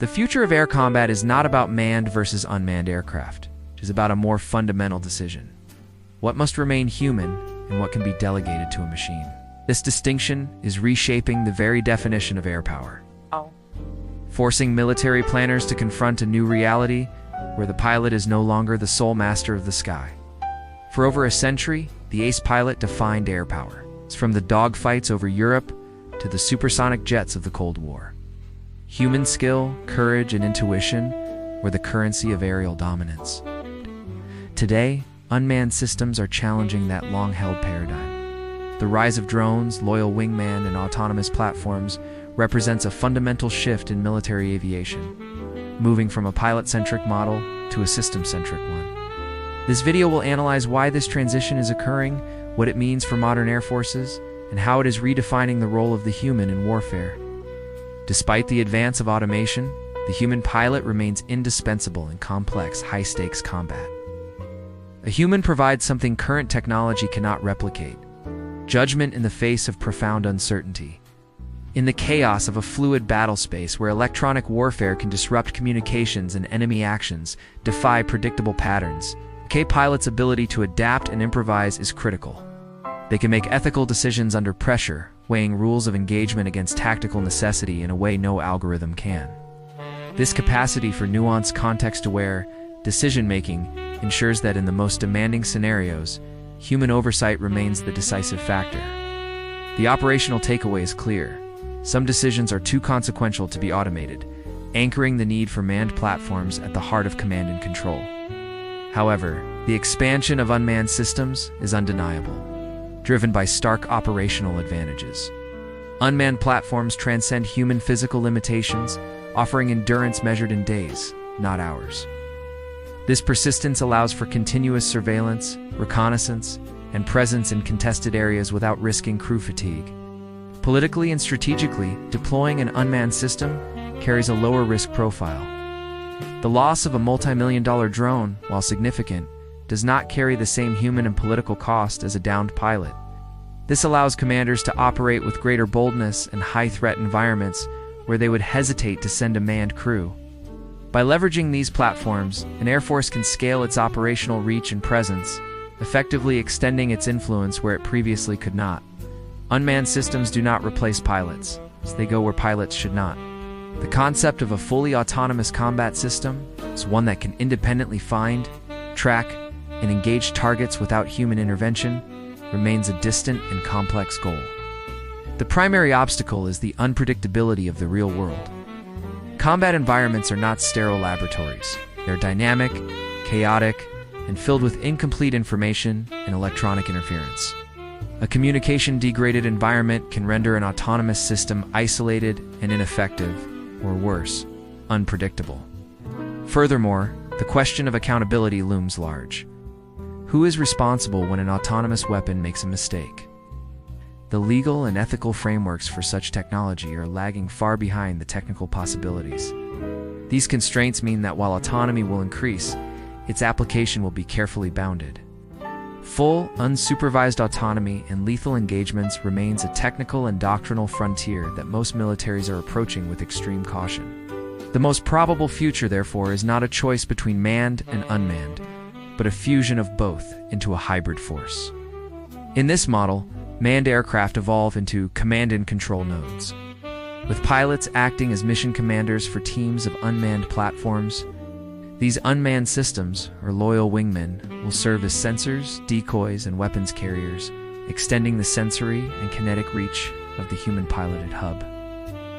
The future of air combat is not about manned versus unmanned aircraft. It is about a more fundamental decision. What must remain human and what can be delegated to a machine? This distinction is reshaping the very definition of air power, forcing military planners to confront a new reality where the pilot is no longer the sole master of the sky. For over a century, the ace pilot defined air power. It's from the dogfights over Europe to the supersonic jets of the Cold War. Human skill, courage, and intuition were the currency of aerial dominance. Today, unmanned systems are challenging that long-held paradigm. The rise of drones, loyal wingmen, and autonomous platforms represents a fundamental shift in military aviation, moving from a pilot-centric model to a system-centric one. This video will analyze why this transition is occurring, what it means for modern air forces, and how it is redefining the role of the human in warfare. Despite the advance of automation, the human pilot remains indispensable in complex, high-stakes combat. A human provides something current technology cannot replicate: judgment in the face of profound uncertainty. In the chaos of a fluid battle space where electronic warfare can disrupt communications and enemy actions defy predictable patterns, a pilot's ability to adapt and improvise is critical. They can make ethical decisions under pressure, weighing rules of engagement against tactical necessity in a way no algorithm can. This capacity for nuanced, context-aware decision-making ensures that in the most demanding scenarios, human oversight remains the decisive factor. The operational takeaway is clear. Some decisions are too consequential to be automated, anchoring the need for manned platforms at the heart of command and control. However, the expansion of unmanned systems is undeniable, driven by stark operational advantages. Unmanned platforms transcend human physical limitations, offering endurance measured in days, not hours. This persistence allows for continuous surveillance, reconnaissance, and presence in contested areas without risking crew fatigue. Politically and strategically, deploying an unmanned system carries a lower risk profile. The loss of a multi-million-dollar drone, while significant, does not carry the same human and political cost as a downed pilot. This allows commanders to operate with greater boldness in high-threat environments where they would hesitate to send a manned crew. By leveraging these platforms, an air force can scale its operational reach and presence, effectively extending its influence where it previously could not. Unmanned systems do not replace pilots, as they go where pilots should not. The concept of a fully autonomous combat system is one that can independently find, track, and engage targets without human intervention remains a distant and complex goal. The primary obstacle is the unpredictability of the real world. Combat environments are not sterile laboratories. They're dynamic, chaotic, and filled with incomplete information and electronic interference. A communication-degraded environment can render an autonomous system isolated and ineffective, or worse, unpredictable. Furthermore, the question of accountability looms large. Who is responsible when an autonomous weapon makes a mistake? The legal and ethical frameworks for such technology are lagging far behind the technical possibilities. These constraints mean that while autonomy will increase, its application will be carefully bounded. Full, unsupervised autonomy in lethal engagements remains a technical and doctrinal frontier that most militaries are approaching with extreme caution. The most probable future, therefore, is not a choice between manned and unmanned, but a fusion of both into a hybrid force. In this model, manned aircraft evolve into command and control nodes, with pilots acting as mission commanders for teams of unmanned platforms. These unmanned systems, or loyal wingmen, will serve as sensors, decoys, and weapons carriers, extending the sensory and kinetic reach of the human-piloted hub.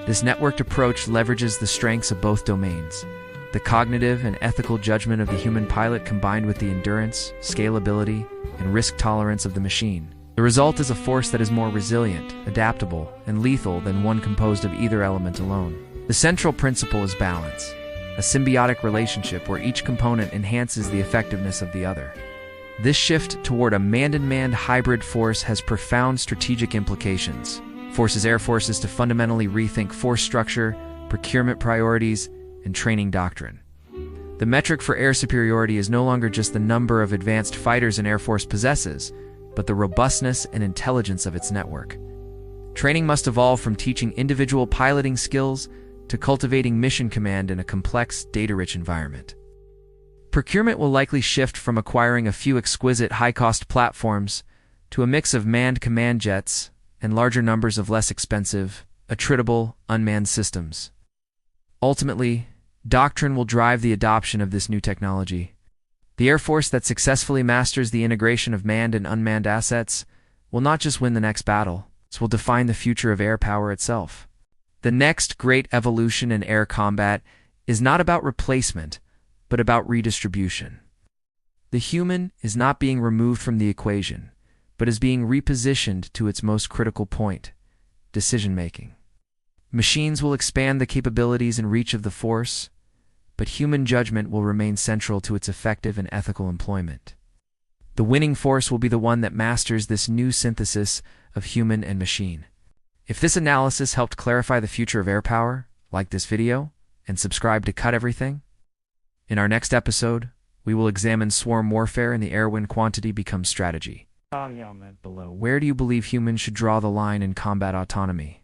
This networked approach leverages the strengths of both domains, the cognitive and ethical judgment of the human pilot combined with the endurance, scalability, and risk tolerance of the machine. The result is a force that is more resilient, adaptable, and lethal than one composed of either element alone. The central principle is balance, a symbiotic relationship where each component enhances the effectiveness of the other. This shift toward a manned-and-manned hybrid force has profound strategic implications, forces air forces to fundamentally rethink force structure, procurement priorities, and training doctrine. The metric for air superiority is no longer just the number of advanced fighters an air force possesses, but the robustness and intelligence of its network. Training must evolve from teaching individual piloting skills to cultivating mission command in a complex, data-rich environment. Procurement will likely shift from acquiring a few exquisite, high-cost platforms to a mix of manned command jets and larger numbers of less expensive, attritable, unmanned systems. Ultimately, Doctrine will drive the adoption of this new technology. The Air Force that successfully masters the integration of manned and unmanned assets will not just win the next battle, it will define the future of air power itself. The next great evolution in air combat is not about replacement, but about redistribution. The human is not being removed from the equation, but is being repositioned to its most critical point: decision-making. Machines will expand the capabilities and reach of the force, but human judgment will remain central to its effective and ethical employment. The winning force will be the one that masters this new synthesis of human and machine. If this analysis helped clarify the future of air power, like this video and subscribe to Cut Everything. In our next episode, we will examine swarm warfare and the air when quantity becomes strategy. Below. Where do you believe humans should draw the line in combat autonomy?